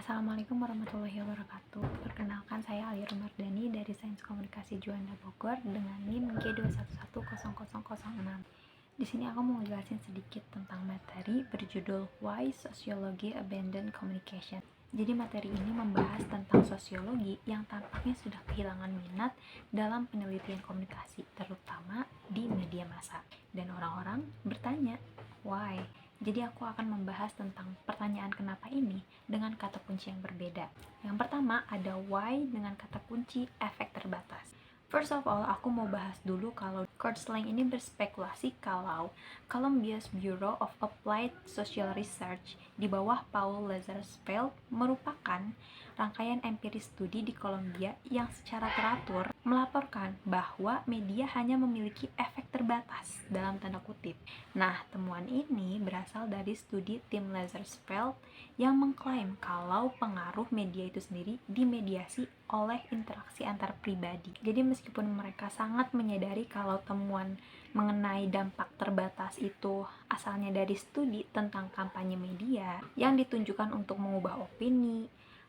Assalamualaikum warahmatullahi wabarakatuh. Perkenalkan, saya Ali Romardani dari Sains Komunikasi Juanda Bogor dengan NIM G2110006. Di sini aku mau jelasin sedikit tentang materi berjudul Why Sociology Abandoned Communication. Jadi materi ini membahas tentang sosiologi yang tampaknya sudah kehilangan minat dalam penelitian komunikasi, terutama di media massa. Dan orang-orang bertanya, why? Jadi aku akan membahas tentang pertanyaan kenapa ini dengan kata kunci yang berbeda. Yang pertama ada why dengan kata kunci efek terbatas. First of all, aku mau bahas dulu kalau Kurzweil ini berspekulasi kalau Columbia's Bureau of Applied Social Research di bawah Paul Lazarsfeld merupakan rangkaian empiris studi di Columbia yang secara teratur melaporkan bahwa media hanya memiliki efek terbatas dalam tanda kutip. Nah, temuan ini berasal dari studi tim Lazarsfeld yang mengklaim kalau pengaruh media itu sendiri dimediasi oleh interaksi antar pribadi. Jadi meskipun mereka sangat menyadari kalau temuan mengenai dampak terbatas itu asalnya dari studi tentang kampanye media yang ditunjukkan untuk mengubah opini,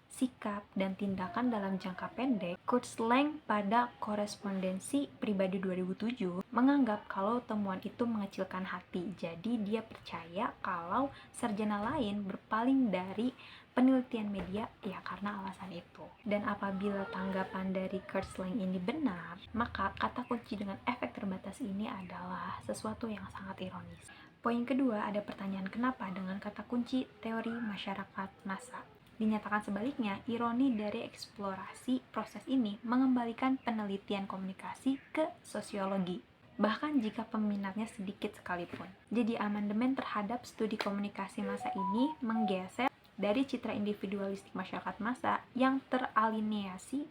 sikap, dan tindakan dalam jangka pendek, Kurzweil pada Korespondensi Pribadi 2007 menganggap kalau temuan itu mengecilkan hati. Jadi dia percaya kalau sarjana lain berpaling dari penelitian media ya karena alasan itu. Dan apabila tanggapan dari Kurzweil ini benar, maka kata kunci dengan efek terbatas ini adalah sesuatu yang sangat ironis. Poin kedua, ada pertanyaan kenapa dengan kata kunci teori masyarakat massa. Dinyatakan sebaliknya, ironi dari eksplorasi proses ini mengembalikan penelitian komunikasi ke sosiologi, bahkan jika peminatnya sedikit sekalipun. Jadi amandemen terhadap studi komunikasi massa ini menggeser dari citra individualistik masyarakat massa yang teraliniasi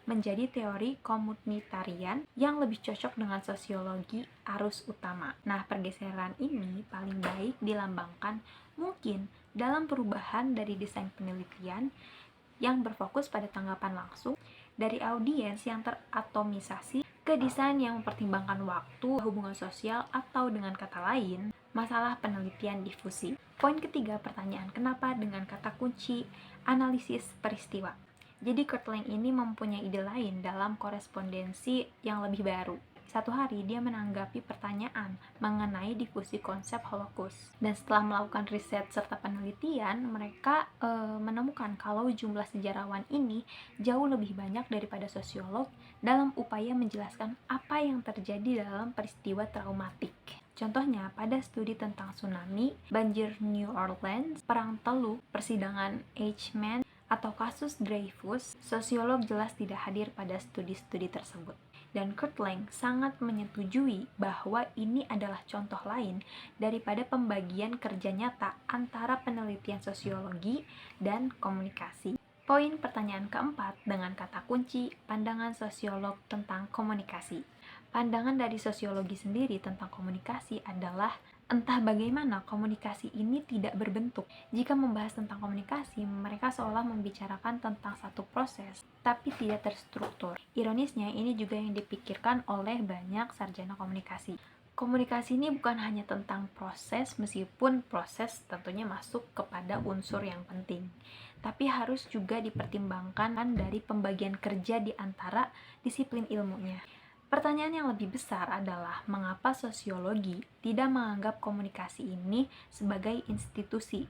menjadi teori komunitarian yang lebih cocok dengan sosiologi arus utama. Nah, pergeseran ini paling baik dilambangkan mungkin dalam perubahan dari desain penelitian yang berfokus pada tanggapan langsung dari audiens yang teratomisasi ke desain yang mempertimbangkan waktu, hubungan sosial, atau dengan kata lain, masalah penelitian difusi. Poin ketiga, pertanyaan kenapa dengan kata kunci analisis peristiwa. Jadi Kurzweil ini mempunyai ide lain dalam korespondensi yang lebih baru. Satu hari dia menanggapi pertanyaan mengenai difusi konsep Holocaust. Dan setelah melakukan riset serta penelitian, mereka menemukan kalau jumlah sejarawan ini jauh lebih banyak daripada sosiolog dalam upaya menjelaskan apa yang terjadi dalam peristiwa traumatik. Contohnya, pada studi tentang tsunami, banjir New Orleans, perang Teluk, persidangan Eichmann, atau kasus Dreyfus, sosiolog jelas tidak hadir pada studi-studi tersebut. Dan Kurzweil sangat menyetujui bahwa ini adalah contoh lain daripada pembagian kerja nyata antara penelitian sosiologi dan komunikasi. Poin pertanyaan keempat dengan kata kunci pandangan sosiolog tentang komunikasi. Pandangan dari sosiologi sendiri tentang komunikasi adalah entah bagaimana komunikasi ini tidak berbentuk. Jika membahas tentang komunikasi, mereka seolah membicarakan tentang satu proses, tapi tidak terstruktur. Ironisnya, ini juga yang dipikirkan oleh banyak sarjana komunikasi. Komunikasi ini bukan hanya tentang proses, meskipun proses tentunya masuk kepada unsur yang penting, tapi harus juga dipertimbangkan dari pembagian kerja di antara disiplin ilmunya. Pertanyaan yang lebih besar adalah mengapa sosiologi tidak menganggap komunikasi ini sebagai institusi,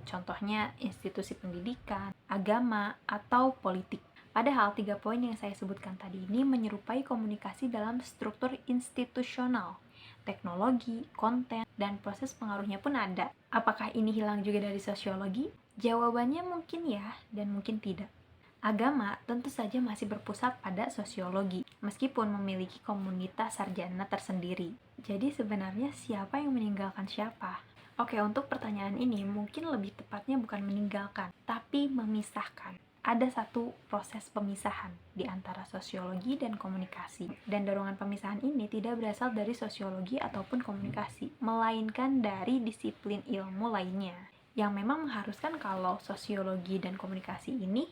contohnya institusi pendidikan, agama, atau politik. Padahal 3 poin yang saya sebutkan tadi ini menyerupai komunikasi dalam struktur institusional, teknologi, konten, dan proses pengaruhnya pun ada. Apakah ini hilang juga dari sosiologi? Jawabannya mungkin ya, dan mungkin tidak. Agama tentu saja masih berpusat pada sosiologi, meskipun memiliki komunitas sarjana tersendiri. Jadi sebenarnya siapa yang meninggalkan siapa? Oke, untuk pertanyaan ini mungkin lebih tepatnya bukan meninggalkan, tapi memisahkan. Ada satu proses pemisahan di antara sosiologi dan komunikasi. Dan dorongan pemisahan ini tidak berasal dari sosiologi ataupun komunikasi, melainkan dari disiplin ilmu lainnya, yang memang mengharuskan kalau sosiologi dan komunikasi ini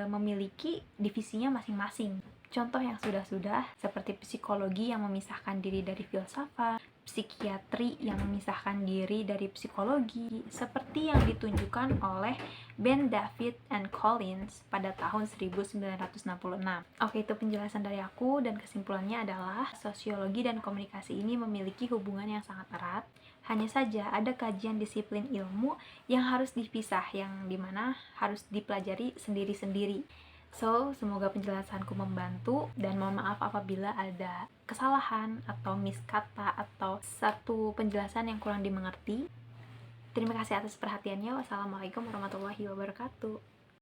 memiliki divisinya masing-masing. Contoh yang sudah-sudah seperti psikologi yang memisahkan diri dari filsafat, psikiatri yang memisahkan diri dari psikologi, seperti yang ditunjukkan oleh Ben David and Collins pada tahun 1966. Oke, itu penjelasan dari aku, dan kesimpulannya adalah sosiologi dan komunikasi ini memiliki hubungan yang sangat erat. Hanya saja ada kajian disiplin ilmu yang harus dipisah, yang dimana harus dipelajari sendiri-sendiri. So, semoga penjelasanku membantu, dan mohon maaf apabila ada kesalahan atau miskata atau satu penjelasan yang kurang dimengerti. Terima kasih atas perhatiannya. Wassalamualaikum warahmatullahi wabarakatuh.